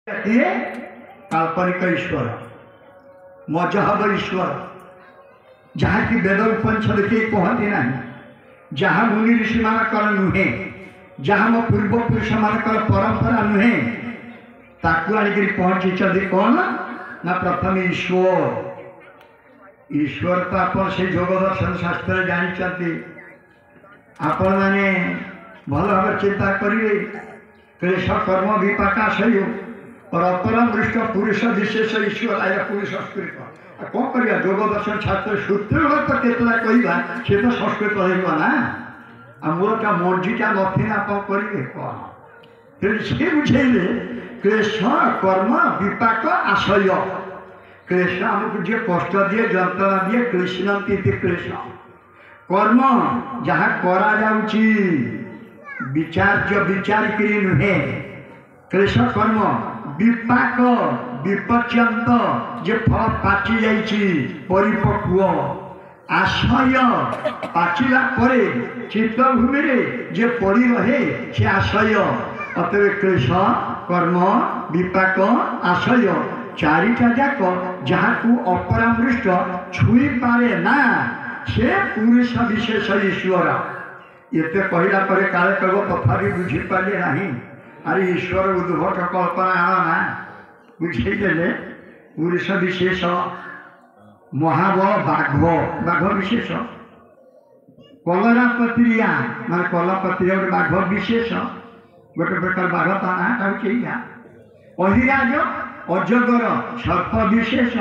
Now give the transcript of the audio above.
किए काल्पनिक ईश्वर मजहब ईश्वर जहाँ की वेद उपनिषद के कहती ना जहाँ मुनि ऋषि मानकर नुहे जहाँ मो पूर्वपुरुष मानकर परंपरा नुहे ताकू आनिक पहुंची कौन ना प्रथम ईश्वर ईश्वर तो आप योग दर्शन शास्त्र जानते आपण मैंने भल भाव चिंता करेंगे क्लेश कर्म विपाकाशय और अपरम दृष्ट पुरुष विशेष ईश्वर आया पुरुष संस्कृत कौन कर योग दर्शन छात्र सूत्र तो केतला कहवा सी तो संस्कृत ना आ मोर मर्जीटा नथी आप करेंगे कौन फिर सी बुझेले क्लेश कर्म विपाक आशय क्लेश आमको जी कष्ट दिए जंत्रणा दिए कृष्णती क्लेश कर्म जहाँ करा जाउची विचार्य विचार करी नुहे क्लेश कर्म विपाक विपर्यंत जे फल पाची जाइछि परिपक्व आशय पाचिला परे चित्तभूमि रे जे पड़ी रहे से आशय अतएव क्लेश कर्म विपाक आशय चारिटा जाक जहाँ को अपरामृष्ट छुई पारे ना से पुरुष विशेष ईश्वर ये कहला पर काले कह तथा बुझीपारे ना अरे ईश्वर उद्भट कल्पना आना ना बुझेदेले पुरुष विशेष महाबल बाघ बाघ विशेष कलरा पत्रिया मान कलापत्रिया गोटे बाघ विशेष गोटे प्रकार बाघ ता ना अहिराज अजगर सर्प विशेष